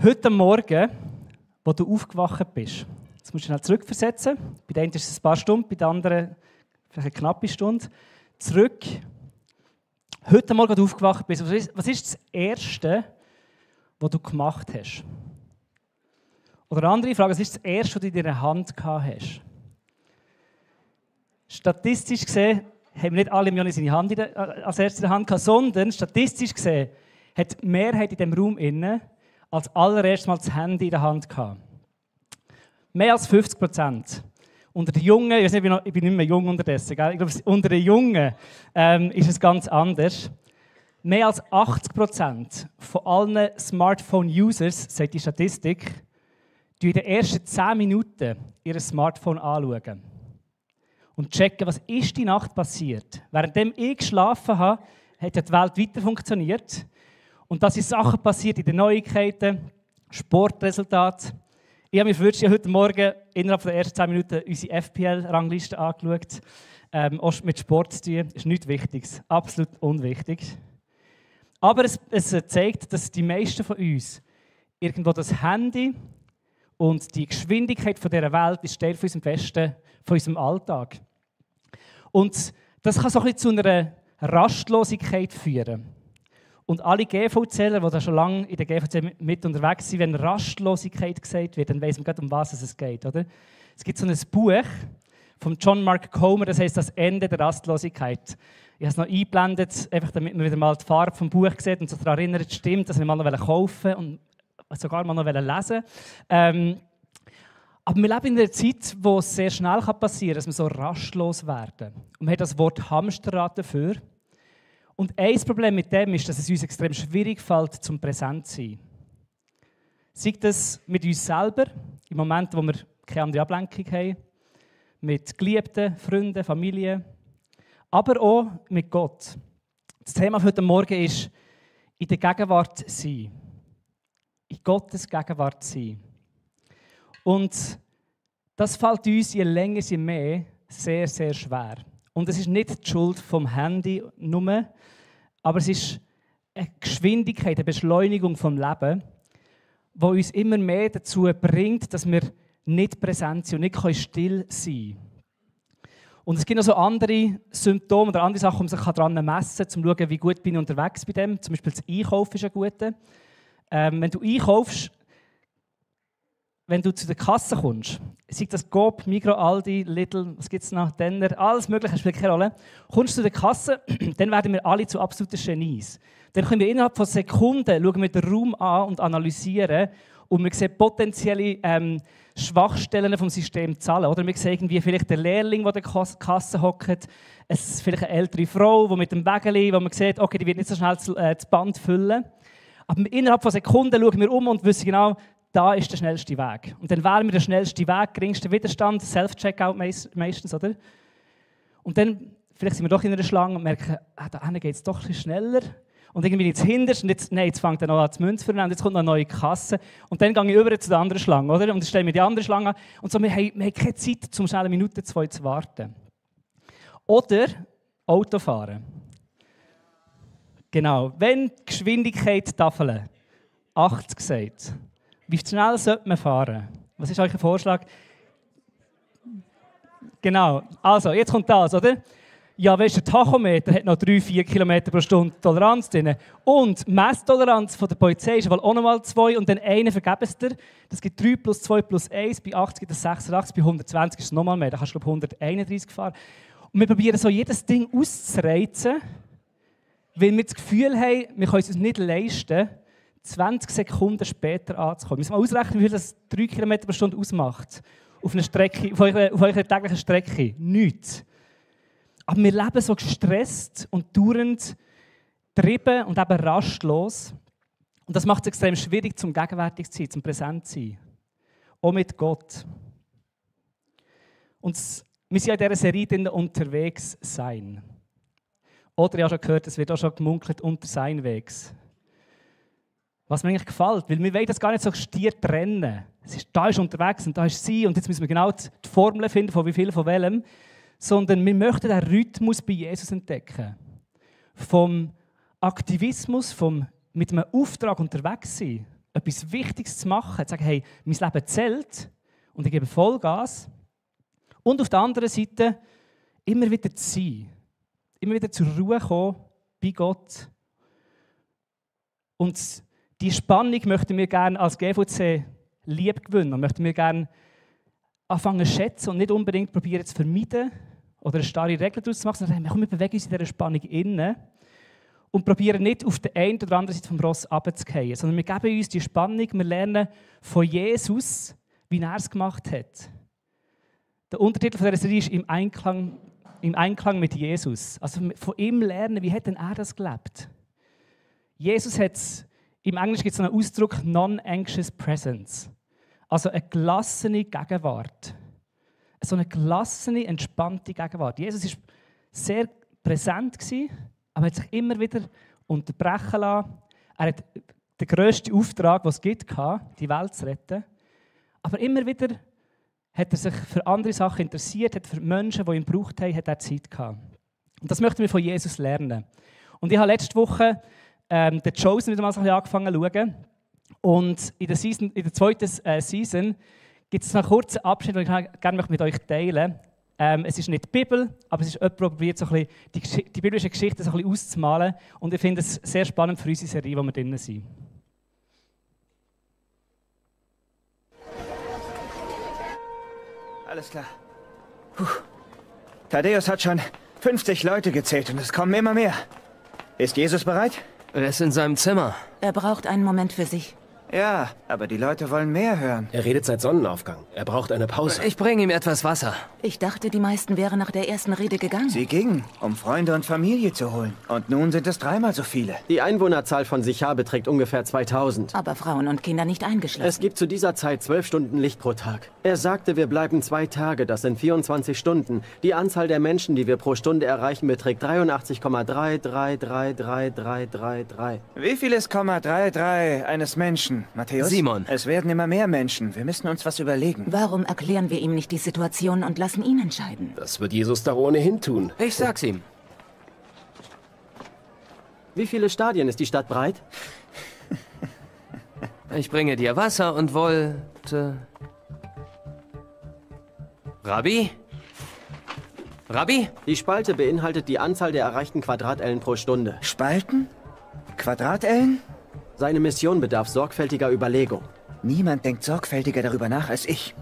Heute Morgen, wo du aufgewacht bist, jetzt musst du schnell zurückversetzen. Bei der einen ist es ein paar Stunden, bei der anderen vielleicht eine knappe Stunde. Zurück. Heute Morgen, wo du aufgewacht bist, was ist das Erste, was du gemacht hast? Oder eine andere Frage, was ist das Erste, was du in deiner Hand gehabt hast? Statistisch gesehen haben nicht alle Millionen seine Hand als erstes in der Hand gehabt, sondern statistisch gesehen hat die Mehrheit in diesem Raum innen als allererstes Mal das Handy in der Hand gehabt. Mehr als 50%. Unter den Jungen, ich weiß nicht, ich bin nicht mehr jung unterdessen, gell? Ich glaube, unter den Jungen ist es ganz anders. Mehr als 80% von allen Smartphone-Users, sagt die Statistik, die in den ersten 10 Minuten ihr Smartphone anschauen. Und checken, was ist die Nacht passiert. Währenddem ich geschlafen habe, hat die Welt weiter funktioniert. Und da sind Sachen passiert in den Neuigkeiten, Sportresultate. Ich habe mir heute Morgen innerhalb der ersten 10 Minuten unsere FPL-Rangliste angeschaut. Auch mit Sport zu tun, ist nichts Wichtiges, absolut unwichtig. Aber es zeigt, dass die meisten von uns irgendwo das Handy und die Geschwindigkeit von dieser Welt ist Teil von unserem Festen, von unserem Alltag. Und das kann so ein bisschen zu einer Rastlosigkeit führen. Und alle GV-Zähler, die da schon lange in der GVC mit unterwegs sind, wenn Rastlosigkeit gesagt wird, dann weiss man gerade, um was es geht. Oder? Es gibt so ein Buch von John Mark Comer, das heisst «Das Ende der Rastlosigkeit». Ich habe es noch eingeblendet, einfach damit man wieder mal die Farbe vom Buch sieht und sich daran erinnert, stimmt, dass wir mal noch kaufen und sogar mal noch lesen wollen. Aber wir leben in einer Zeit, wo es sehr schnell passieren kann, dass wir so rastlos werden. Und wir haben das Wort Hamsterrad dafür. Und ein Problem mit dem ist, dass es uns extrem schwierig fällt, zum präsent zu sein. Sei das mit uns selber, im Moment, wo wir keine andere Ablenkung haben, mit Geliebten, Freunden, Familie, aber auch mit Gott. Das Thema für heute Morgen ist, in der Gegenwart sein. In Gottes Gegenwart sein. Und das fällt uns je länger, je mehr sehr, sehr schwer. Und es ist nicht die Schuld vom Handy nur, aber es ist eine Geschwindigkeit, eine Beschleunigung vom Leben, die uns immer mehr dazu bringt, dass wir nicht präsent sind und nicht still sein können. Und es gibt noch so andere Symptome oder andere Sachen, um sich daran messen kann, um zu schauen, wie gut bin ich unterwegs bei dem. Zum Beispiel das Einkaufen ist ein guter. Wenn du einkaufst, wenn du zu der Kasse kommst, sei das Coop, Migros, Aldi, Lidl, was gibt es noch, Denner, alles Mögliche, spielt keine Rolle. Kommst du zu der Kasse, dann werden wir alle zu absoluten Genies. Dann können wir innerhalb von Sekunden schauen wir den Raum an und analysieren und wir sehen potenzielle Schwachstellen vom System zahlen. Oder wir sehen irgendwie vielleicht den Lehrling, der an der Kasse hockt, vielleicht eine ältere Frau, die mit dem Wägeli, wo man sieht, okay, die wird nicht so schnell das Band füllen. Aber innerhalb von Sekunden schauen wir um und wissen genau, da ist der schnellste Weg. Und dann wählen wir den schnellsten Weg, geringsten Widerstand, Self-Checkout meistens, oder? Und dann, vielleicht sind wir doch in einer Schlange und merken, da geht es doch ein bisschen schneller. Und irgendwie jetzt hinterst und jetzt fängt er noch an zu Münze und jetzt kommt noch eine neue Kasse. Und dann gehe ich über zu der anderen Schlange, oder? Und dann stellen wir die andere Schlange an. Und so, wir haben keine Zeit, um schnell eine Minute, 2 zu warten. Oder Autofahren. Genau, wenn die Geschwindigkeit Tafeln 80 sagt, wie schnell sollte man fahren? Was ist euer Vorschlag? Genau, also jetzt kommt das, oder? Ja, weißt du, der Tachometer hat noch 3-4 km pro Stunde Toleranz drin. Und die Messtoleranz von der Polizei ist auch noch mal 2 und dann einen vergeben es dir. Das gibt 3 plus 2 plus 1, bei 80 gibt es 86, bei 120 ist es noch mal mehr. Da kannst du 131 fahren. Und wir probieren so jedes Ding auszureizen, weil wir das Gefühl haben, wir können es uns nicht leisten, 20 Sekunden später anzukommen. Wir müssen mal ausrechnen, wie viel das 3 km pro Stunde ausmacht. Auf einer Strecke, auf eurer täglichen Strecke. Nichts. Aber wir leben so gestresst und dauernd getrieben und eben rastlos. Und das macht es extrem schwierig, zum gegenwärtig zu sein, zum präsent zu sein. Auch mit Gott. Und wir sind in dieser Serie unterwegs sein. Oder ich habe schon gehört, es wird auch schon gemunkelt unter Seinwegs. Was mir eigentlich gefällt, weil wir wollen das gar nicht so stier trennen. Da ist unterwegs und da ist sie und jetzt müssen wir genau die Formel finden, von wie viel, von welchem. Sondern wir möchten den Rhythmus bei Jesus entdecken. Vom Aktivismus, vom mit einem Auftrag unterwegs sein etwas Wichtiges zu machen, zu sagen, hey, mein Leben zählt und ich gebe Vollgas. Und auf der anderen Seite immer wieder zu sein, immer wieder zur Ruhe kommen bei Gott. Und die Spannung möchten wir gerne als GVC lieb gewinnen und möchten wir gerne anfangen zu schätzen und nicht unbedingt probieren zu vermeiden oder eine starre Regel daraus zu machen, sondern wir bewegen uns in dieser Spannung innen und probieren nicht auf der einen oder anderen Seite vom Ross runterzufallen, sondern wir geben uns die Spannung, wir lernen von Jesus, wie er es gemacht hat. Der Untertitel von dieser Serie ist im Einklang mit Jesus. Also von ihm lernen, wie hat denn er das gelebt? Jesus hat, im Englischen gibt es einen Ausdruck Non-Anxious Presence. Also eine gelassene Gegenwart. So eine gelassene, entspannte Gegenwart. Jesus war sehr präsent, aber hat sich immer wieder unterbrechen lassen. Er hat den grössten Auftrag, den es gibt, die Welt zu retten. Aber immer wieder hat er sich für andere Sachen interessiert, hat für Menschen, die ihn gebraucht haben, hat er Zeit gehabt. Und das möchten wir von Jesus lernen. Und ich habe letzte Woche den Chosen wieder mal so ein bisschen angefangen zu schauen. Und in der zweiten Season gibt es noch einen kurzen Abschnitt, den ich gerne mit euch teilen möchte. Es ist nicht die Bibel, aber es ist jemand, der probiert, so ein bisschen die biblische Geschichte so ein bisschen auszumalen. Und ich finde es sehr spannend für unsere Serie, wo wir drin sind. Alles klar. Puh. Thaddäus hat schon 50 Leute gezählt und es kommen immer mehr. Ist Jesus bereit? Er ist in seinem Zimmer. Er braucht einen Moment für sich. Ja, aber die Leute wollen mehr hören. Er redet seit Sonnenaufgang. Er braucht eine Pause. Ich bringe ihm etwas Wasser. Ich dachte, die meisten wären nach der ersten Rede gegangen. Sie gingen, um Freunde und Familie zu holen. Und nun sind es 3-mal so viele. Die Einwohnerzahl von Sichar beträgt ungefähr 2000. Aber Frauen und Kinder nicht eingeschlossen. Es gibt zu dieser Zeit 12 Stunden Licht pro Tag. Er sagte, wir bleiben 2 Tage, das sind 24 Stunden. Die Anzahl der Menschen, die wir pro Stunde erreichen, beträgt 83,3333333. Wie viel ist 0,33 eines Menschen, Matthäus? Simon. Es werden immer mehr Menschen. Wir müssen uns was überlegen. Warum erklären wir ihm nicht die Situation und lassen ihn entscheiden? Das wird Jesus doch ohnehin tun. Ich sag's ihm. Wie viele Stadien ist die Stadt breit? Ich bringe dir Wasser und wollte... Rabbi? Rabbi? Die Spalte beinhaltet die Anzahl der erreichten Quadratellen pro Stunde. Spalten? Quadratellen? Seine Mission bedarf sorgfältiger Überlegung. Niemand denkt sorgfältiger darüber nach als ich.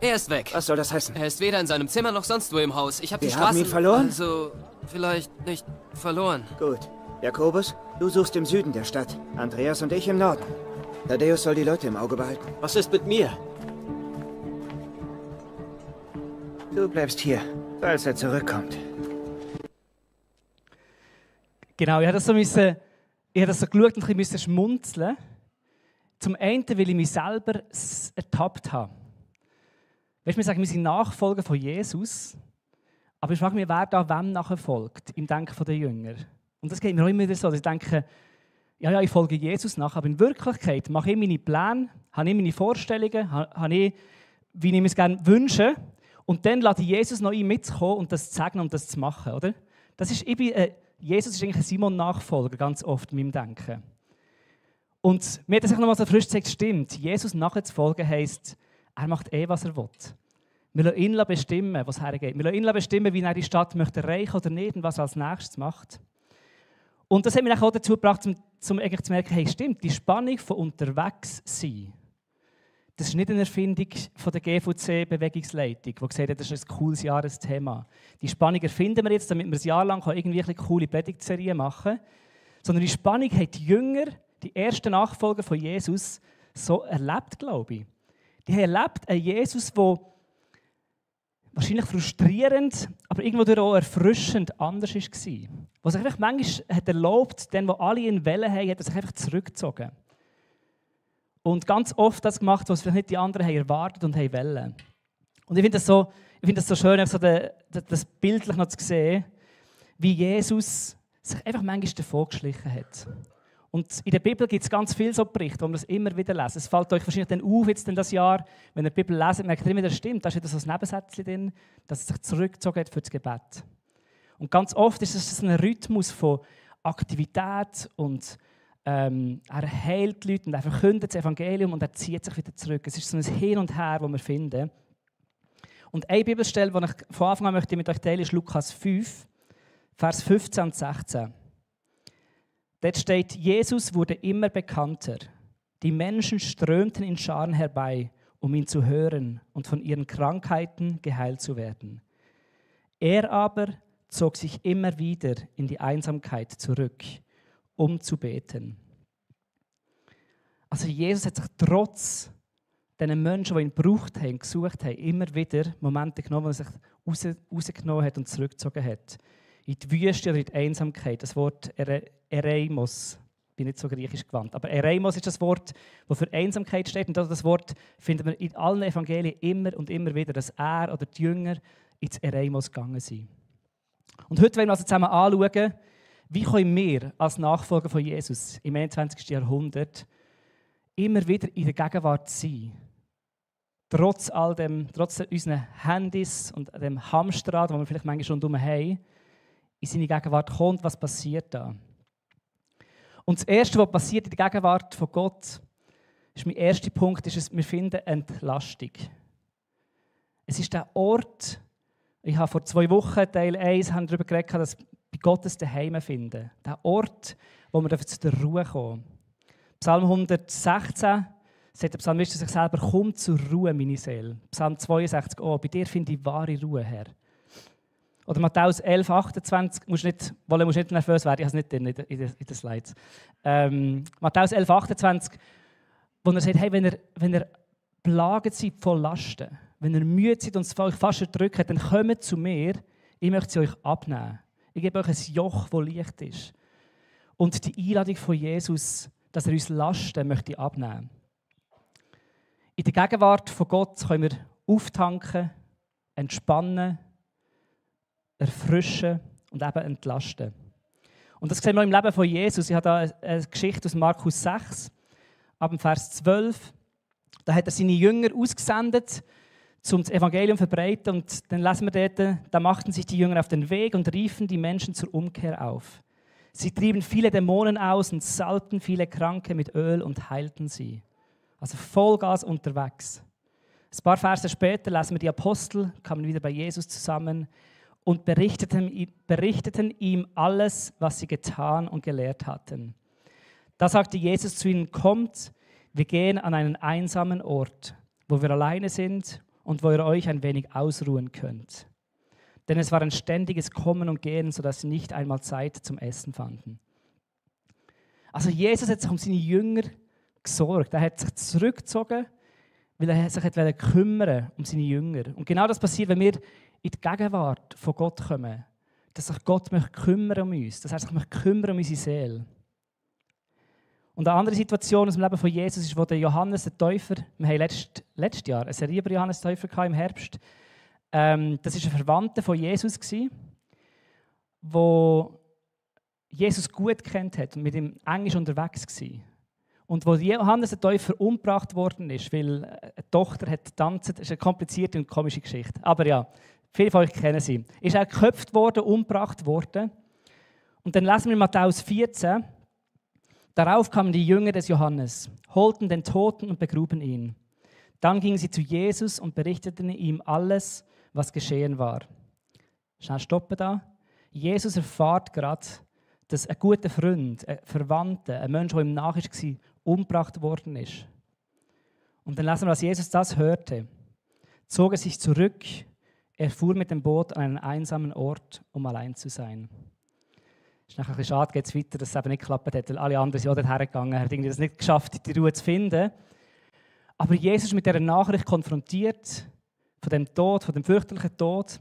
Er ist weg. Was soll das heißen? Er ist weder in seinem Zimmer noch sonst wo im Haus. Ich habe die Wir haben Straßen... ihn verloren? Also, vielleicht nicht verloren. Gut. Jakobus, du suchst im Süden der Stadt. Andreas und ich im Norden. Thaddäus soll die Leute im Auge behalten. Was ist mit mir? Du bleibst hier, falls er zurückkommt. Genau, ich habe das so geschaut und ein bisschen schmunzeln. Zum einen, weil ich mich selber ertappt habe. Weißt du, wir sagen, wir sind Nachfolger von Jesus, aber ich frage mich, wer da wem nachher folgt, im Denken der Jünger. Und das geht mir auch immer wieder so, dass ich denke, ja, ich folge Jesus nach, aber in Wirklichkeit mache ich meine Pläne, habe ich meine Vorstellungen, habe ich, wie ich mir es gerne wünsche, und dann lade ich Jesus noch ein, mitzukommen und das zu sagen und das zu machen, oder? Jesus ist eigentlich ein Simon-Nachfolger, ganz oft in meinem Denken. Und mir hat das nochmal so frisch gesagt, stimmt, Jesus nachzufolgen heisst, er macht was er will. Wir lassen ihn bestimmen, was hergeht. Wir lassen ihn bestimmen, wie er die Stadt möchte erreichen oder nicht und was er als nächstes macht. Und das hat mich auch dazu gebracht, um eigentlich zu merken, hey, stimmt, die Spannung von unterwegs sein, das ist nicht eine Erfindung von der GVC-Bewegungsleitung, die gesagt hat, das ist ein cooles Jahresthema. Die Spannung erfinden wir jetzt, damit wir ein Jahr lang irgendwie eine coole Predigtserie machen können. Sondern die Spannung haben die Jünger, die ersten Nachfolger von Jesus, so erlebt, glaube ich. Die haben erlebt einen Jesus, der wahrscheinlich frustrierend, aber irgendwo auch erfrischend anders war. Was sich einfach manchmal hat erlaubt, dann, wo alle ihn wollen haben, hat er sich einfach zurückgezogen. Und ganz oft das gemacht, was vielleicht nicht die anderen haben erwartet und haben wollen. Und ich finde das so schön, so das bildlich noch zu sehen, wie Jesus sich einfach manchmal davon geschlichen hat. Und in der Bibel gibt es ganz viele so Berichte, wo wir das immer wieder lesen. Es fällt euch wahrscheinlich dann auf, jetzt in das Jahr, wenn ihr die Bibel lest, merkt ihr immer, das stimmt, da ist wieder so ein Nebensätzchen drin, dass er sich zurückgezogen hat für das Gebet. Und ganz oft ist es ein Rhythmus von Aktivität und Er heilt die Leute und er verkündet das Evangelium und er zieht sich wieder zurück. Es ist so ein Hin und Her, das wir finden. Und eine Bibelstelle, die ich von Anfang an möchte mit euch teilen, ist Lukas 5, Vers 15 und 16. Dort steht, Jesus wurde immer bekannter. Die Menschen strömten in Scharen herbei, um ihn zu hören und von ihren Krankheiten geheilt zu werden. Er aber zog sich immer wieder in die Einsamkeit zurück, um zu beten. Also Jesus hat sich trotz diesen Menschen, die ihn gebraucht haben, gesucht haben, immer wieder Momente genommen, wo er sich rausgenommen hat und zurückgezogen hat. In die Wüste oder in die Einsamkeit. Das Wort Ereimos, ich bin nicht so griechisch gewandt, aber Ereimos ist das Wort, das für Einsamkeit steht. Und das Wort finden wir in allen Evangelien immer und immer wieder, dass er oder die Jünger ins Ereimos gegangen sind. Und heute wollen wir also zusammen anschauen, wie können wir als Nachfolger von Jesus im 21. Jahrhundert immer wieder in der Gegenwart sein. Trotz unseren Handys und dem Hamsterrad, das wir vielleicht manchmal schon dumm haben, in seine Gegenwart kommt, was passiert da? Und das Erste, was passiert in der Gegenwart von Gott, ist mein erster Punkt, ist, wir finden Entlastung. Es ist der Ort, ich habe vor 2 Wochen, Teil 1, darüber geredet, dass wir bei Gottes Daheim finden. Der Ort, wo wir zu der Ruhe kommen. Psalm 116 sagt der Psalmist sich selber, komm zur Ruhe, meine Seele. Psalm 62, oh, bei dir finde ich wahre Ruhe, Herr. Oder Matthäus 11, 28, musst nicht nervös werden, ich habe es nicht in den Slides. Matthäus 11, 28, wo er sagt, hey, wenn ihr plagt seid von Lasten, wenn ihr müde seid und es euch fast erdrückt, dann kommt zu mir, ich möchte sie euch abnehmen. Ich gebe euch ein Joch, das leicht ist. Und die Einladung von Jesus, dass er uns Lasten möchte abnehmen. In der Gegenwart von Gott können wir auftanken, entspannen, erfrischen und eben entlasten. Und das sehen wir im Leben von Jesus. Ich habe da eine Geschichte aus Markus 6, ab dem Vers 12. Da hat er seine Jünger ausgesendet, um das Evangelium zu verbreiten. Und dann lesen wir dort, da machten sich die Jünger auf den Weg und riefen die Menschen zur Umkehr auf. Sie trieben viele Dämonen aus und salbten viele Kranke mit Öl und heilten sie. Also Vollgas unterwegs. Ein paar Verse später lesen wir, die Apostel kamen wieder bei Jesus zusammen und berichteten ihm alles, was sie getan und gelehrt hatten. Da sagte Jesus zu ihnen, kommt, wir gehen an einen einsamen Ort, wo wir alleine sind und wo ihr euch ein wenig ausruhen könnt. Denn es war ein ständiges Kommen und Gehen, sodass sie nicht einmal Zeit zum Essen fanden. Also Jesus hat sich um seine Jünger gesorgt. Er hat sich zurückgezogen, weil er sich kümmern um seine Jünger. Und genau das passiert, wenn wir in die Gegenwart von Gott kommen. Dass sich Gott kümmern um uns, dass er sich kümmern um unsere Seele. Und eine andere Situation aus dem Leben von Jesus ist, wo der Johannes der Täufer, wir haben letztes Jahr eine Serie über Johannes der Täufer im Herbst. Das war ein Verwandter von Jesus, der Jesus gut kennt hat und mit ihm eng unterwegs war. Und wo Johannes der Täufer umgebracht worden ist, weil eine Tochter hat getanzt, das ist eine komplizierte und komische Geschichte. Aber ja, viele von euch kennen sie. Ist er geköpft worden, umgebracht worden. Und dann lesen wir in Matthäus 14, darauf kamen die Jünger des Johannes, holten den Toten und begruben ihn. Dann gingen sie zu Jesus und berichteten ihm alles, was geschehen war. Schnell stoppen da. Jesus erfährt gerade, dass ein guter Freund, ein Verwandter, ein Mensch, der ihm nach war, umgebracht worden ist. Und dann lesen wir, als Jesus das hörte, zog er sich zurück, er fuhr mit dem Boot an einen einsamen Ort, um allein zu sein. Es ist nachher ein bisschen schade, geht es weiter, dass es eben nicht geklappt hat, weil alle anderen sind auch dorthin gegangen, er hat irgendwie das nicht geschafft, die Ruhe zu finden. Aber Jesus ist mit dieser Nachricht konfrontiert, von dem Tod, von dem fürchterlichen Tod.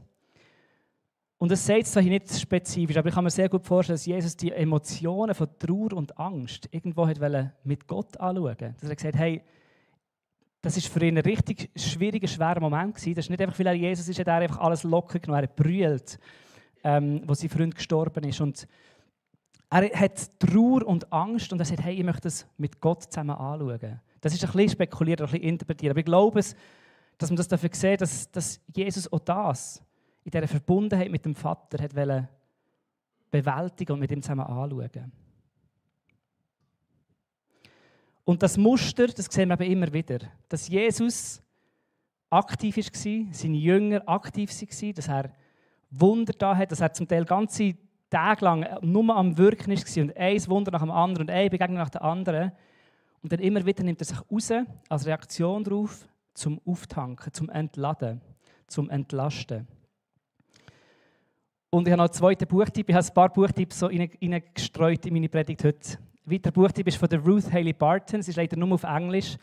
Und es sagt zwar hier nicht spezifisch, aber ich kann mir sehr gut vorstellen, dass Jesus die Emotionen von Trauer und Angst irgendwo mit Gott anschauen. Dass er gesagt hat, hey, das war für ihn ein richtig schwieriger, schwerer Moment gewesen. Das ist nicht einfach, weil er Jesus ist, hat er einfach alles locker genommen, er hat brüllt, wo sein Freund gestorben ist. Und er hat Trauer und Angst und er sagt, hey, ich möchte das mit Gott zusammen anschauen. Das ist ein bisschen spekuliert, ein bisschen interpretiert. Aber ich glaube, dass man das dafür sieht, dass Jesus auch das in dieser Verbundenheit mit dem Vater hat bewältigen und mit ihm zusammen anschauen. Und das Muster, das sehen wir eben immer wieder. Dass Jesus aktiv war, seine Jünger aktiv waren, dass er Wunder da hat, dass er zum Teil ganze Tage lang nur am Wirken war und ein Wunder nach dem anderen und eine Begegnung nach der anderen. Und dann immer wieder nimmt er sich raus als Reaktion darauf, zum Auftanken, zum Entladen, zum Entlasten. Und ich habe noch einen zweiten Buchtipp. Ich habe ein paar Buchtipps so reingestreut in meine Predigt heute. Ein weiterer Buchtipp ist von der Ruth Haley Barton. Es ist leider nur auf Englisch.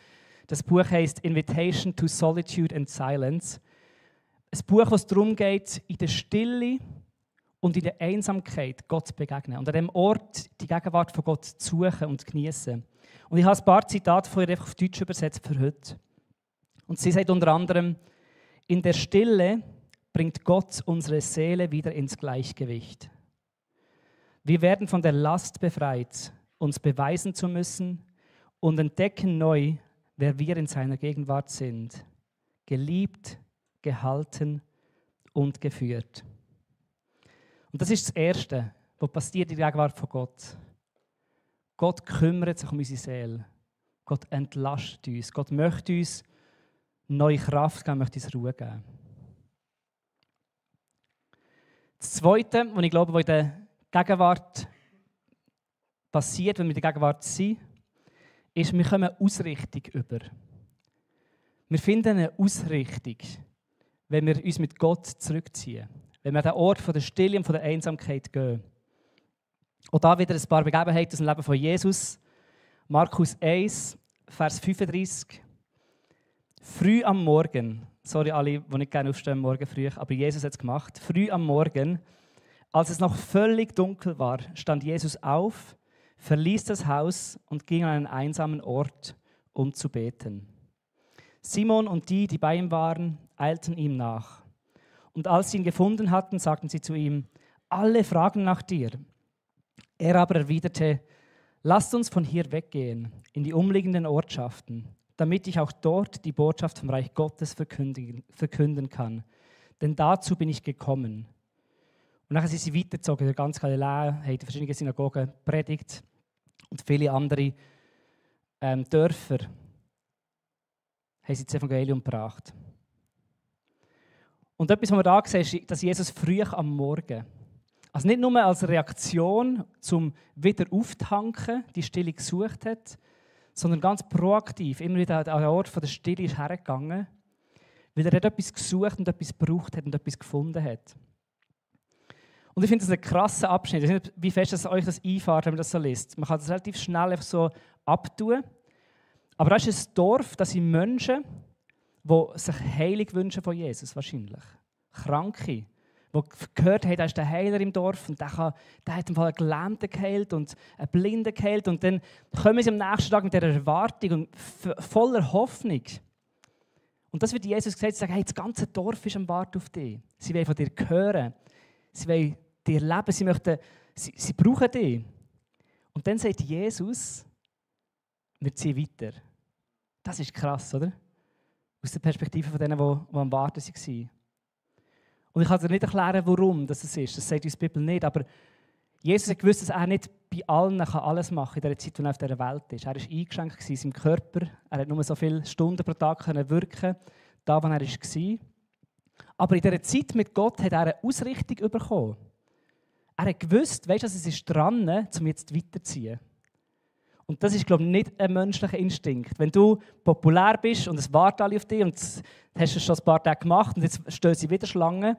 Das Buch heißt Invitation to Solitude and Silence. Ein Buch, wo es darum geht, in der Stille und in der Einsamkeit Gott zu begegnen. Und an diesem Ort die Gegenwart von Gott zu suchen und zu genießen. Und ich habe ein paar Zitate von ihr einfach auf Deutsch übersetzt für heute. Und sie sagt unter anderem, in der Stille bringt Gott unsere Seele wieder ins Gleichgewicht. Wir werden von der Last befreit, uns beweisen zu müssen und entdecken neu, wer wir in seiner Gegenwart sind. Geliebt, gehalten und geführt. Und das ist das Erste, was passiert in der Gegenwart von Gott. Gott kümmert sich um unsere Seele. Gott entlastet uns. Gott möchte uns neue Kraft geben, möchte uns Ruhe geben. Das Zweite, was ich glaube, was in der Gegenwart passiert, wenn wir in der Gegenwart sind, ist, wir kommen eine Ausrichtung über. Wir finden eine Ausrichtung, wenn wir uns mit Gott zurückziehen. Wenn wir an den Ort von der Stille und von der Einsamkeit gehen. Und da wieder ein paar Begebenheiten aus dem Leben von Jesus. Markus 1, Vers 35. Früh am Morgen, sorry alle, die nicht gerne aufstehen morgen früh, aber Jesus hat es gemacht. Früh am Morgen, als es noch völlig dunkel war, stand Jesus auf, verließ das Haus und ging an einen einsamen Ort, um zu beten. Simon und die bei ihm waren, eilten ihm nach. Und als sie ihn gefunden hatten, sagten sie zu ihm, alle fragen nach dir. Er aber erwiderte, lasst uns von hier weggehen, in die umliegenden Ortschaften, damit ich auch dort die Botschaft vom Reich Gottes verkünden kann. Denn dazu bin ich gekommen. Und dann sind sie weitergezogen, durch ganz Galiläa, haben in verschiedenen Synagogen predigt und viele andere Dörfer haben sie das Evangelium gebracht. Und etwas, was wir da sehen, ist, dass Jesus früh am Morgen, also nicht nur als Reaktion zum Wiederauftanken, die Stille gesucht hat, sondern ganz proaktiv immer wieder an den Ort der Stille ist hergegangen, weil er etwas gesucht und etwas gebraucht hat und etwas gefunden hat. Und ich finde das einen krassen Abschnitt. Ich weiß nicht, wie fest es euch das einfährt, wenn man das so liest. Man kann das relativ schnell einfach so abtun. Aber das ist ein Dorf, das sind Menschen, die sich Heilung wünschen von Jesus wahrscheinlich. Kranke, die gehört haben, da ist der Heiler im Dorf und der hat im Fall einen Gelähmten geheilt und einen Blinden geheilt. Und dann kommen sie am nächsten Tag mit dieser Erwartung und voller Hoffnung. Und das wird Jesus gesagt, sagen, hey, das ganze Dorf ist am Warten auf dich. Sie wollen von dir hören. Sie wollen dir leben. Sie brauchen dich. Und dann sagt Jesus, wir ziehen weiter. Das ist krass, oder? Aus der Perspektive von denen, die am Warten waren. Und ich kann dir nicht erklären, warum das ist. Das sagt uns die Bibel nicht. Aber Jesus hat gewusst, dass er nicht bei allen alles machen kann, in der Zeit, in der er auf dieser Welt ist. Er war eingeschränkt in seinem Körper. Er hat nur so viele Stunden pro Tag wirken, da wo er war. Aber in dieser Zeit mit Gott hat er eine Ausrichtung bekommen. Er hat gewusst, weißt du, es ist dran, um jetzt weiterzuziehen. Und das ist, glaube ich, nicht ein menschlicher Instinkt. Wenn du populär bist und es warten alle auf dich und hast es schon ein paar Tage gemacht und jetzt stehen sie wieder Schlangen,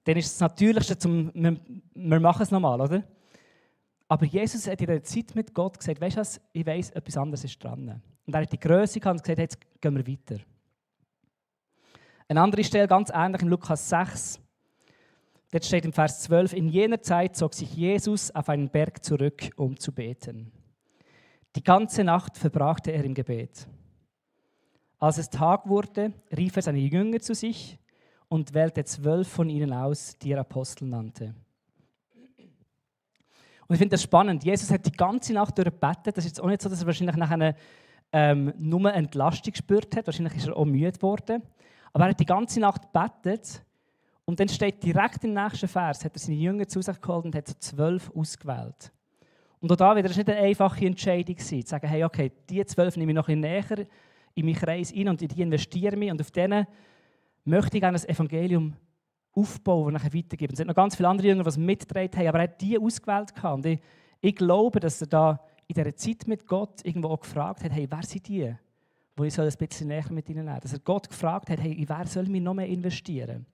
dann ist das Natürlichste, wir machen es nochmal, oder? Aber Jesus hat in der Zeit mit Gott gesagt, weißt du was, ich weiss, etwas anderes ist dran. Und er hat die Größe gehabt und gesagt, jetzt gehen wir weiter. Eine andere Stelle, ganz ähnlich, in Lukas 6. Dort steht im Vers 12, in jener Zeit zog sich Jesus auf einen Berg zurück, um zu beten. Die ganze Nacht verbrachte er im Gebet. Als es Tag wurde, rief er seine Jünger zu sich und wählte 12 von ihnen aus, die er Apostel nannte. Und ich finde das spannend. Jesus hat die ganze Nacht durchgebetet. Das ist jetzt auch nicht so, dass er wahrscheinlich nachher nur Entlastung gespürt hat. Wahrscheinlich ist er auch müde geworden. Aber er hat die ganze Nacht gebetet. Und dann steht direkt im nächsten Vers, hat er seine Jünger zu sich geholt und hat so 12 ausgewählt. Und auch da wieder, das war nicht eine einfache Entscheidung, zu sagen, hey, okay, die 12 nehme ich noch ein bisschen näher in meinen Kreis rein und in die investiere ich. Und auf denen möchte ich gerne das Evangelium aufbauen und nachher weitergeben. Es sind noch ganz viele andere Jünger, die es mitgetragen haben, aber er hat die ausgewählt. Und ich glaube, dass er da in dieser Zeit mit Gott irgendwo auch gefragt hat, hey, wer sind die, wo ich ein bisschen näher mit ihnen nehmen soll? Dass er Gott gefragt hat, hey, wer soll mich noch mehr investieren?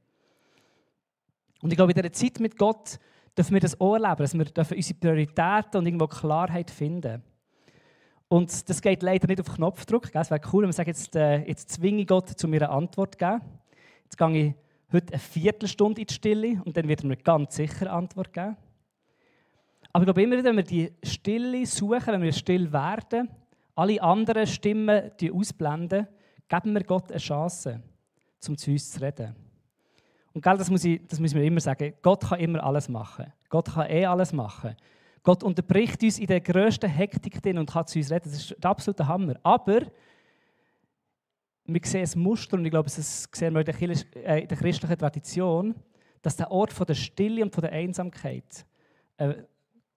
Und ich glaube, in dieser Zeit mit Gott dürfen wir das auch erleben, dass wir unsere Prioritäten und irgendwo Klarheit finden. Und das geht leider nicht auf Knopfdruck. Es wäre cool, wenn wir sagen, jetzt zwinge ich Gott, zu mir eine Antwort zu geben. Jetzt gehe ich heute eine Viertelstunde in die Stille und dann wird er mir ganz sicher eine Antwort geben. Aber ich glaube immer wieder, wenn wir die Stille suchen, wenn wir still werden, alle anderen Stimmen ausblenden, geben wir Gott eine Chance, um zu uns zu reden. Und das müssen wir immer sagen, Gott kann immer alles machen. Gott kann alles machen. Gott unterbricht uns in der grössten Hektik drin und kann zu uns reden. Das ist der absolute Hammer. Aber wir sehen ein Muster, und ich glaube, das sehen wir in der christlichen Tradition, dass der Ort von der Stille und von der Einsamkeit ein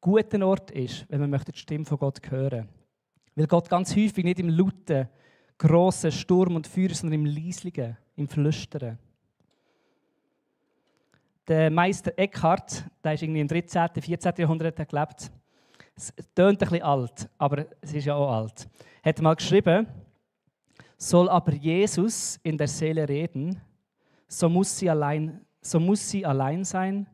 guter Ort ist, wenn man die Stimme von Gott hören. Weil Gott ganz häufig nicht im lauten, grossen Sturm und Feuer, sondern im leislichen, im Flüstern. Der Meister Eckhart, der ist irgendwie im 13., 14. Jahrhundert gelebt. Es tönt ein bisschen alt, aber es ist ja auch alt. Er hat mal geschrieben, soll aber Jesus in der Seele reden, so muss sie allein sein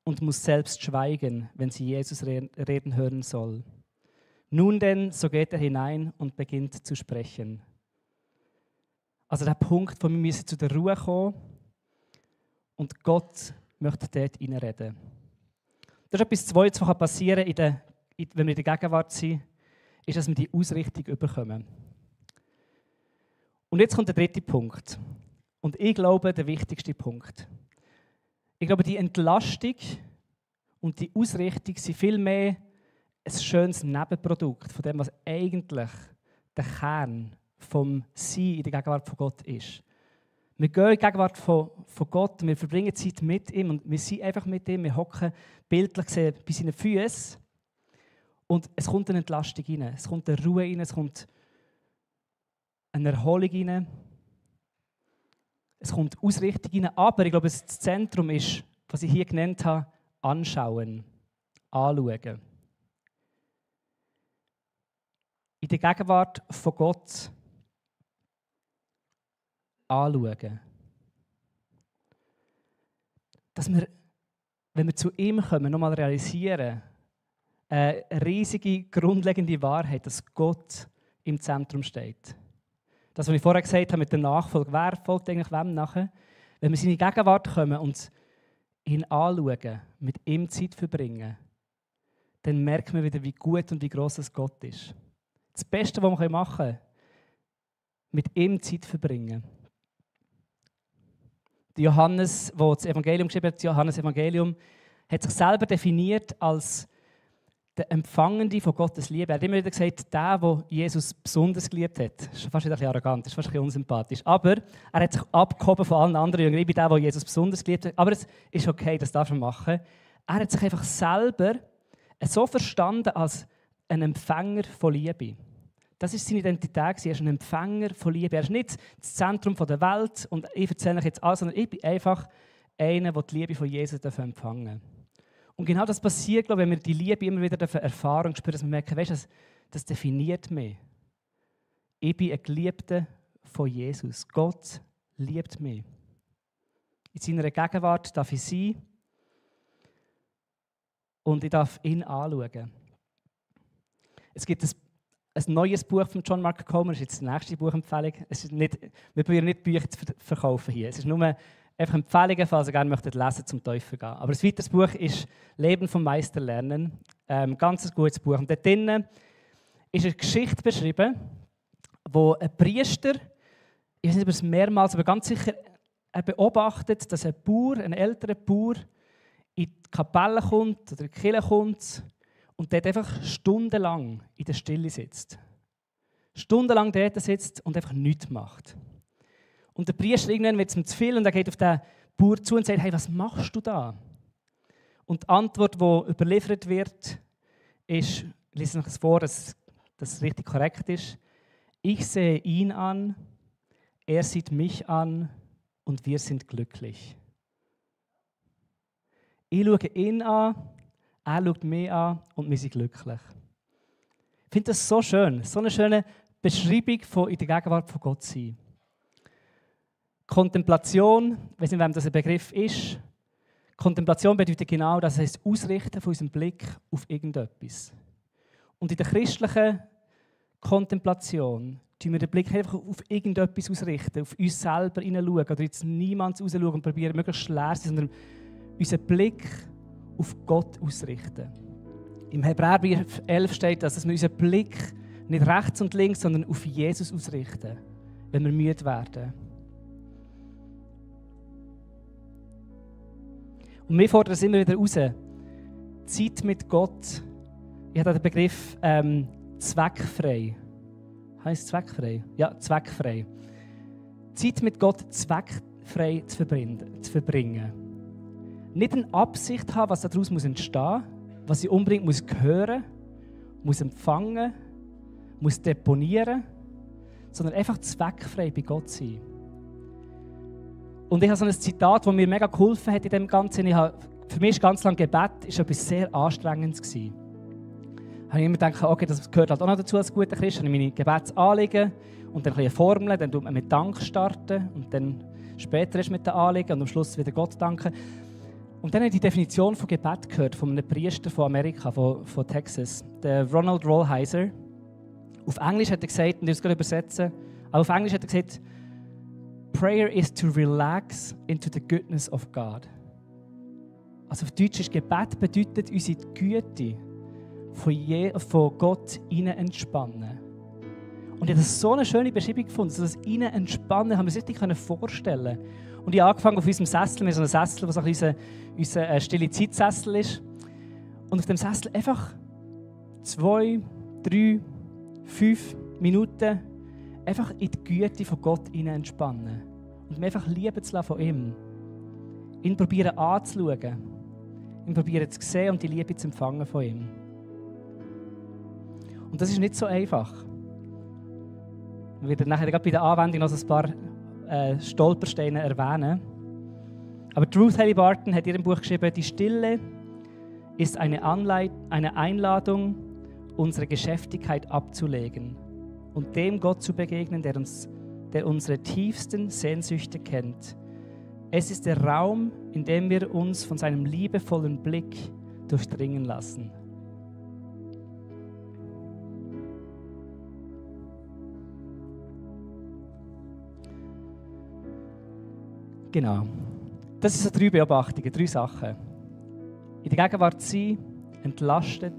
und muss selbst schweigen, wenn sie Jesus reden hören soll. Nun denn, so geht er hinein und beginnt zu sprechen. Also der Punkt, wo wir müssen zu der Ruhe kommen und Gott möchte dort hineinreden. Das ist etwas Zweites, was passieren kann, wenn wir in der Gegenwart sind, ist, dass wir die Ausrichtung bekommen. Und jetzt kommt der dritte Punkt. Und ich glaube, der wichtigste Punkt. Ich glaube, die Entlastung und die Ausrichtung sind viel mehr ein schönes Nebenprodukt von dem, was eigentlich der Kern vom Sein in der Gegenwart von Gott ist. Wir gehen in die Gegenwart von Gott, wir verbringen Zeit mit ihm und wir sind einfach mit ihm, wir hocken bildlich gesehen bei seinen Füßen und es kommt eine Entlastung rein, es kommt eine Ruhe rein, es kommt eine Erholung rein, es kommt Ausrichtung rein, aber ich glaube, das Zentrum ist, was ich hier genannt habe, anschauen, anschauen. In der Gegenwart von Gott anschauen. Dass wir, wenn wir zu ihm kommen, nochmal realisieren, eine riesige, grundlegende Wahrheit, dass Gott im Zentrum steht. Das, was ich vorher gesagt habe mit der Nachfolge, wer folgt eigentlich wem nachher? Wenn wir in seine Gegenwart kommen und ihn anschauen, mit ihm Zeit verbringen, dann merken wir wieder, wie gut und wie gross Gott ist. Das Beste, was wir machen können, mit ihm Zeit verbringen. Johannes, der das Evangelium geschrieben hat, Johannes Evangelium, hat sich selber definiert als der Empfangende von Gottes Liebe. Er hat immer wieder gesagt, der Jesus besonders geliebt hat. Das ist fast ein bisschen arrogant, das ist fast ein bisschen unsympathisch. Aber er hat sich abgehoben von allen anderen Jüngern. Ich bin der Jesus besonders geliebt hat. Aber es ist okay, das darf man machen. Er hat sich einfach selber so verstanden als ein Empfänger von Liebe. Das ist seine Identität. Er ist ein Empfänger von Liebe. Er ist nicht das Zentrum der Welt und ich erzähle euch jetzt alles, sondern ich bin einfach einer, der die Liebe von Jesus empfangen darf. Und genau das passiert, glaube ich, wenn wir die Liebe immer wieder erfahren und spüren, dass wir merken, weißt, das definiert mich. Ich bin ein Geliebter von Jesus. Gott liebt mich. In seiner Gegenwart darf ich sein und ich darf ihn anschauen. Es gibt ein neues Buch von John Mark Comer, das ist jetzt die nächste Buchempfehlung. Es ist nicht, wir probieren nicht Bücher zu verkaufen hier. Es ist nur einfach Empfehlungen, falls ihr gerne möchtet lesen, zum Teufel gehen. Aber das weitere Buch ist «Leben vom Meister lernen». Ganz gutes Buch. Und dort drinnen ist eine Geschichte beschrieben, wo ein Priester, ich weiß nicht, ob es mehrmals, aber ganz sicher, er beobachtet, dass ein älterer Bauer in die Kapelle kommt oder in die Kirche kommt und dort einfach stundenlang in der Stille sitzt. Stundenlang dort sitzt und einfach nichts macht. Und der Priester irgendwann wird es ihm zu viel und er geht auf den Bauer zu und sagt, hey, was machst du da? Und die Antwort, die überliefert wird, ist, ich lese noch das vor, dass das richtig korrekt ist. Ich sehe ihn an, er sieht mich an und wir sind glücklich. Ich schaue ihn an, er schaut mich an und wir sind glücklich. Ich finde das so schön, so eine schöne Beschreibung von in der Gegenwart von Gott sein. Kontemplation, ich weiß nicht, wem das ein Begriff ist. Kontemplation bedeutet genau, das heißt Ausrichten von unserem Blick auf irgendetwas. Und in der christlichen Kontemplation tun wir den Blick einfach auf irgendetwas ausrichten, auf uns selber hineinschauen oder jetzt niemand rausschauen und probieren, möglichst leer zu sein, sondern unseren Blick auf Gott ausrichten. Im Hebräerbrief 11 steht, dass wir unseren Blick nicht rechts und links, sondern auf Jesus ausrichten, wenn wir müde werden. Und wir fordern es immer wieder raus. Zeit mit Gott. Ich habe den Begriff zweckfrei. Heißt zweckfrei? Ja, zweckfrei. Zeit mit Gott zweckfrei zu verbringen. Nicht eine Absicht haben, was daraus entstehen muss, was ich unbedingt hören muss empfangen, muss deponieren, sondern einfach zweckfrei bei Gott sein. Und ich habe so ein Zitat, das mir mega geholfen hat in dem Ganzen. Für mich war ganz lange Gebet etwas sehr Anstrengendes. Da habe ich immer gedacht, okay, das gehört halt auch noch dazu als guter Christ. Dann habe ich meine Gebetsanliegen und dann eine Formel, dann tut man mit Dank starten und dann später ist mit den Anliegen und am Schluss wieder Gott danken. Und dann habe ich die Definition von Gebet gehört von einem Priester von Amerika, von Texas, der Ronald Rolheiser. Auf Englisch hat er gesagt, und ich will es gerade übersetzen, aber auf Englisch hat er gesagt, Prayer is to relax into the goodness of God. Also auf Deutsch ist Gebet bedeutet, unsere Güte von Gott hinein entspannen. Und ich habe das so eine schöne Beschreibung gefunden, so das hinein entspannen, haben wir uns richtig vorstellen. Und ich habe angefangen auf unserem Sessel, wir haben so einen Sessel, der so unser stille Zeitsessel ist. Und auf dem Sessel einfach 2, 3, 5 Minuten einfach in die Güte von Gott hinein entspannen. Und mir einfach lieben zu lassen von ihm. Ihn probieren anzuschauen. Ihn probieren zu sehen und die Liebe zu empfangen von ihm. Und das ist nicht so einfach. Ich werde nachher gerade bei der Anwendung noch so ein paar Stolpersteine erwähnen. Aber Ruth Haley Barton hat in ihrem Buch geschrieben, die Stille ist eine Einladung, unsere Geschäftigkeit abzulegen und dem Gott zu begegnen, der unsere tiefsten Sehnsüchte kennt. Es ist der Raum, in dem wir uns von seinem liebevollen Blick durchdringen lassen. Genau. Das sind so 3 Beobachtungen, 3 Sachen. In der Gegenwart sein, entlastet,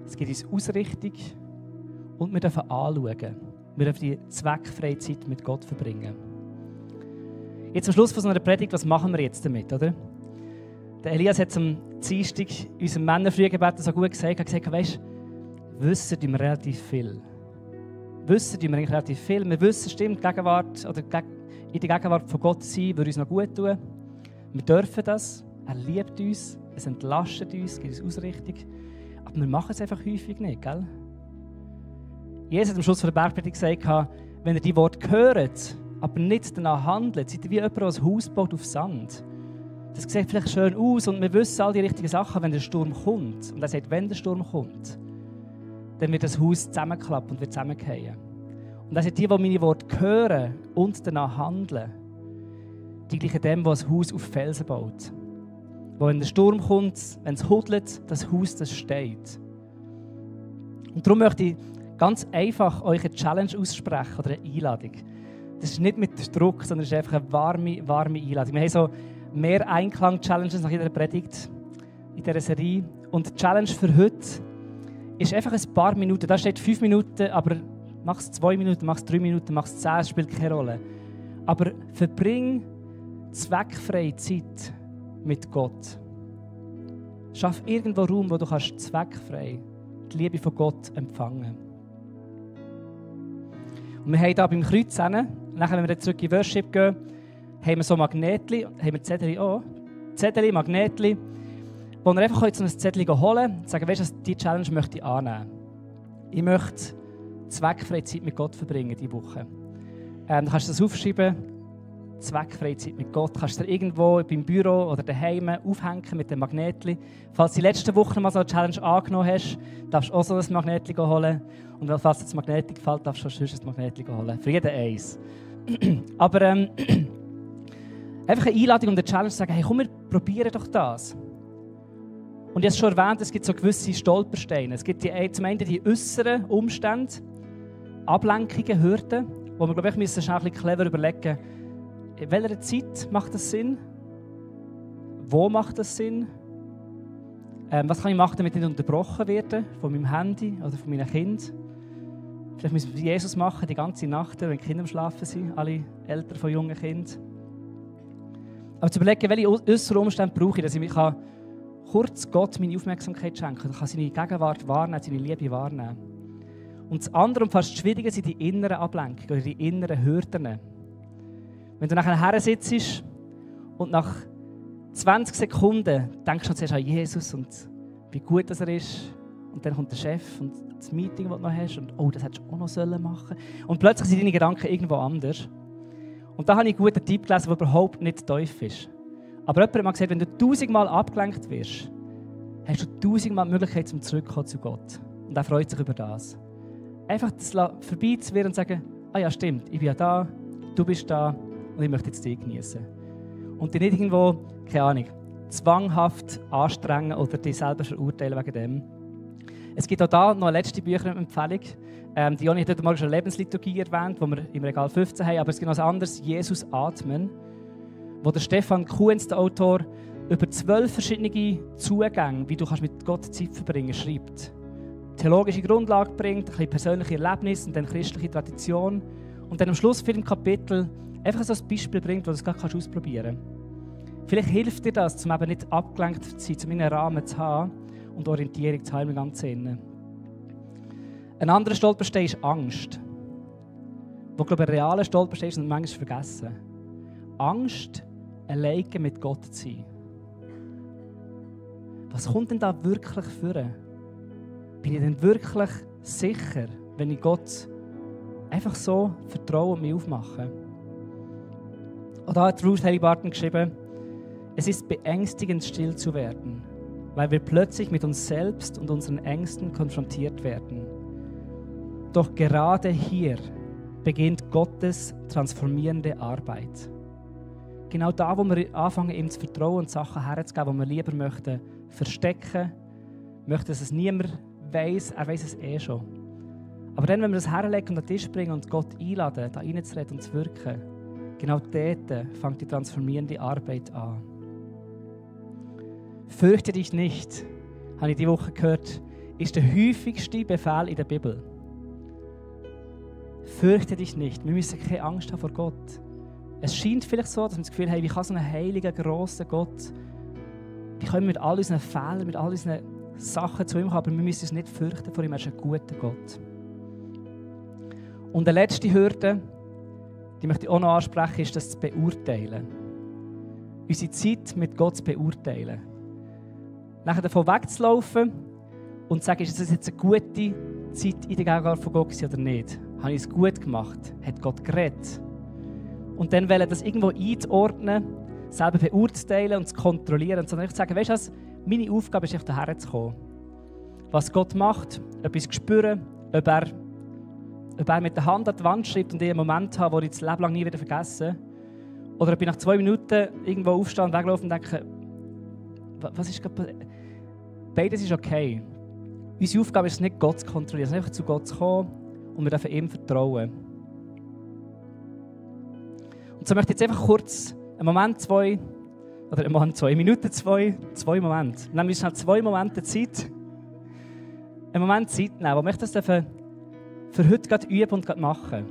es gibt uns Ausrichtung und wir dürfen anschauen. Wir dürfen die zweckfreie Zeit mit Gott verbringen. Jetzt am Schluss von so einer Predigt, was machen wir jetzt damit, oder? Der Elias hat am Dienstag in unserem Männerfrühgebet so gut gesagt, weisst, wissen wir relativ viel. Wissen wir eigentlich relativ viel. Wir wissen, stimmt, Gegenwart, oder in der Gegenwart von Gott sein, würde uns noch gut tun. Wir dürfen das. Er liebt uns, es entlastet uns, gibt uns Ausrichtung. Aber wir machen es einfach häufig nicht, gell? Jesus hat am Schluss von der Bergpredigt gesagt, wenn ihr die Worte hört, aber nicht danach handelt, seid ihr wie jemand, der ein Haus baut auf Sand. Das sieht vielleicht schön aus und wir wissen all die richtigen Sachen, wenn der Sturm kommt. Und er sagt, wenn der Sturm kommt, dann wird das Haus zusammenklappen und wird zusammenfallen. Und er sagt, die meine Worte hören und danach handeln, die gleichen dem, der ein Haus auf Felsen baut. Wo wenn der Sturm kommt, wenn es hudelt, das Haus, das steht. Und darum möchte ich ganz einfach euch eine Challenge aussprechen oder eine Einladung. Das ist nicht mit Druck, sondern es ist einfach eine warme Einladung. Wir haben so mehr Einklang-Challenges nach jeder Predigt in dieser Serie. Und die Challenge für heute ist einfach ein paar Minuten. Da steht 5 Minuten, aber mach es 2 Minuten, mach es 3 Minuten, mach es 10, das spielt keine Rolle. Aber verbring zweckfreie Zeit mit Gott. Schaff irgendwo Raum, wo du kannst zweckfrei die Liebe von Gott empfangen. Und wir haben hier beim Kreuz hin, nachher, wenn wir zurück in Worship gehen, haben wir so Magnetli, haben wir Zettel auch. Zettel, Magnetli. wo ihr einfach so ein Zettel holen könnt und sagen, weißt du, diese Challenge möchte ich annehmen. Ich möchte zweckfreie Zeit mit Gott verbringen diese Woche. Dann kannst du das aufschreiben, zweckfreie Zeit mit Gott. Kannst du dir irgendwo beim Büro oder daheim aufhängen mit dem Magnetli. Falls du die letzten Wochen mal so eine Challenge angenommen hast, darfst du auch so ein Magnetli holen. Und falls dir das Magnetli gefällt, darfst du schon ein Magnetli holen. Für jeden eins. Aber einfach eine Einladung und eine Challenge zu sagen, hey, komm, wir probieren doch das. Und ich habe es schon erwähnt, es gibt so gewisse Stolpersteine. Es gibt zum einen die äußeren Umstände, Ablenkungen, Hürden, wo wir, glaube ich, müssen schnell ein bisschen clever überlegen, in welcher Zeit macht das Sinn? Wo macht das Sinn? Was kann ich machen, damit ich nicht unterbrochen werde von meinem Handy oder von meinen Kindern? Vielleicht müssen wir wie Jesus machen, die ganze Nacht, wenn die Kinder am Schlafen sind, alle Eltern von jungen Kindern. Aber zu überlegen, welche äußeren Umstände brauche ich, dass ich mich kurz Gott meine Aufmerksamkeit schenken kann. Ich kann seine Gegenwart wahrnehmen, seine Liebe wahrnehmen. Und das andere und fast schwierige sind die inneren Ablenkungen oder die inneren Hürden. Wenn du nachher her sitzt und nach 20 Sekunden denkst du zuerst an Jesus und wie gut er ist. Und dann kommt der Chef und das Meeting, das du noch hast. Und oh, das hättest du auch noch machen sollen. Und plötzlich sind deine Gedanken irgendwo anders. Und da habe ich einen guten Tipp gelesen, der überhaupt nicht tief ist. Aber jemand hat mal gesagt, wenn du 1000-mal abgelenkt wirst, hast du 1000-mal die Möglichkeit, zum zurückzukommen zu Gott. Und er freut sich über das. Einfach das vorbeizuwirren und sagen, ah ja, stimmt, ich bin ja da, du bist da und ich möchte jetzt dich genießen. Und dich nicht irgendwo, keine Ahnung, zwanghaft anstrengen oder dich selber verurteilen wegen dem. Es gibt auch da noch eine letzte Bücherempfehlung. Die Joni hat heute mal schon eine Lebensliturgie erwähnt, die wir im Regal 15 haben, aber es gibt noch ein anderes, Jesus atmen, wo der Stefan Kuhns, der Autor, über 12 verschiedene Zugänge, wie du mit Gott Zeit verbringen kannst, schreibt. Theologische Grundlage bringt, ein bisschen persönliche Erlebnisse und dann christliche Tradition. Und dann am Schluss für ein Kapitel einfach so ein Beispiel bringt, wo du es gerade ausprobieren kannst. Vielleicht hilft dir das, um eben nicht abgelenkt zu sein, um einen Rahmen zu haben und Orientierung zu haben im ganzen Innen. Ein anderer Stolperstein ist Angst. Wo, glaube ich, ein realer Stolperstein ist und manchmal vergessen. Angst, alleine mit Gott zu sein. Was kommt denn da wirklich vor? Bin ich denn wirklich sicher, wenn ich Gott einfach so vertraue und mich aufmache? Und da hat Ruth Haley Barton geschrieben, es ist beängstigend, still zu werden, weil wir plötzlich mit uns selbst und unseren Ängsten konfrontiert werden. Doch gerade hier beginnt Gottes transformierende Arbeit. Genau da, wo wir anfangen, ihm zu vertrauen und Sachen herzugeben, die wir lieber möchten verstecken, möchten, dass es niemand weiss, er weiss es eh schon. Aber dann, wenn wir das herlegen und an den Tisch bringen und Gott einladen, da reinzureden und zu wirken, genau dort fängt die transformierende Arbeit an. Fürchte dich nicht, habe ich diese Woche gehört, ist der häufigste Befehl in der Bibel. Fürchte dich nicht. Wir müssen keine Angst haben vor Gott. Es scheint vielleicht so, dass wir das Gefühl haben, wie kann so ein heiliger, grosser Gott, wie können wir mit all unseren Fehlern, mit all unseren Sachen zu ihm kommen, aber wir müssen uns nicht fürchten vor ihm, er ist ein guter Gott. Und die letzte Hürde, die möchte ich auch noch ansprechen, ist das zu beurteilen. Unsere Zeit mit Gott zu beurteilen. Nachher davon wegzulaufen und zu sagen, ist das jetzt eine gute Zeit in der Gegenwart von Gott oder nicht? Habe ich es gut gemacht? Hat Gott geredet? Und dann wollen das irgendwo einzuordnen, selber beurteilen und zu kontrollieren. Sondern ich sage, weißt du was, meine Aufgabe ist, hierher zu kommen. Was Gott macht, etwas zu spüren, ob er mit der Hand an die Wand schreibt und ich einen Moment habe, den ich das Leben lang nie wieder vergesse. Oder ob ich nach 2 Minuten irgendwo aufstehe und weglaufe und denke, was ist gerade. Beides ist okay. Unsere Aufgabe ist es nicht, Gott zu kontrollieren, sondern einfach zu Gott zu kommen und wir dürfen ihm vertrauen. Und so möchte ich jetzt einfach kurz einen Moment, 2 Minuten, 2 Momente. Nehmen wir schnell 2 Momente Zeit. Einen Moment Zeit nehmen, wo wir das für heute gerade üben und gerade machen.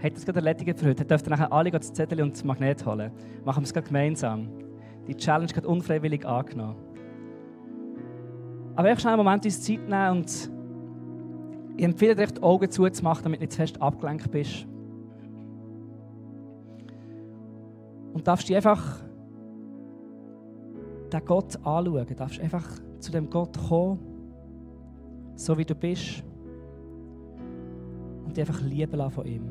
Habt das gerade erledigt für heute? Dürft ihr nachher alle das Zettel und das Magnet holen. Machen wir es gerade gemeinsam. Die Challenge gerade unfreiwillig angenommen. Aber einfach schnell einen Moment uns Zeit nehmen und ich empfehle dir, die Augen zuzumachen, damit du nicht zu fest abgelenkt bist. Und darfst dich einfach den Gott anschauen. Du darfst einfach zu dem Gott kommen, so wie du bist. Und dich einfach lieben lassen von ihm.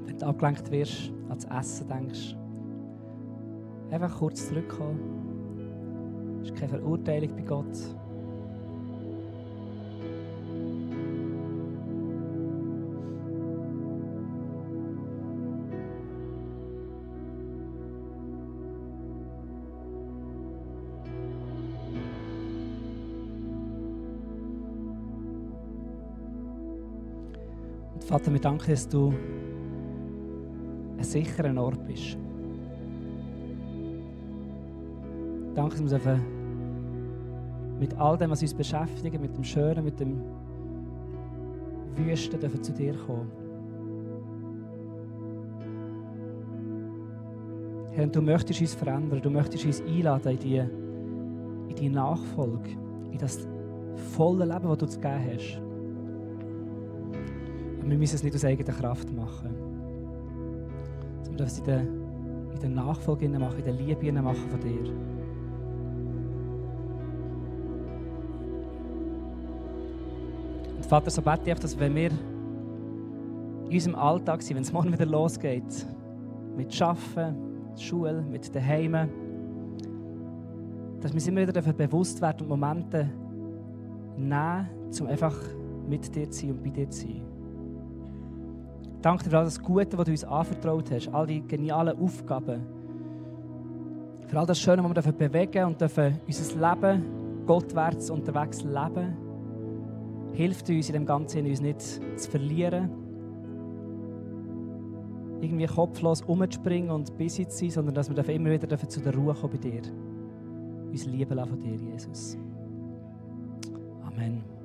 Wenn du abgelenkt wirst, an das Essen denkst, einfach kurz zurückkommen. Es ist keine Verurteilung bei Gott. Und Vater, wir danken, dass du ein sicherer Ort bist. Danke, dass wir mit all dem, was uns beschäftigt, mit dem Schönen, mit dem Wüsten, dürfen zu dir kommen. Herr, und du möchtest uns verändern, du möchtest uns einladen in die Nachfolge, in das volle Leben, das du uns gegeben hast. Aber wir müssen es nicht aus eigener Kraft machen. Wir dürfen es in der Nachfolge machen, in der Liebe machen von dir. Und Vater, so bete ich einfach, dass wenn wir in unserem Alltag sind, wenn es morgen wieder losgeht, mit Arbeiten, Schule, mit den Heimen, dass wir uns immer wieder bewusst werden und Momente nehmen, um einfach mit dir zu sein und bei dir zu sein. Danke dir für all das Gute, was du uns anvertraut hast, all die genialen Aufgaben. Für all das Schöne, was wir bewegen und unser Leben gottwärts unterwegs leben. Hilft uns in dem Ganzen, uns nicht zu verlieren, irgendwie kopflos rumzuspringen und busy zu sein, sondern dass wir immer wieder zu der Ruhe kommen bei dir. Uns lieben lassen von dir, Jesus. Amen.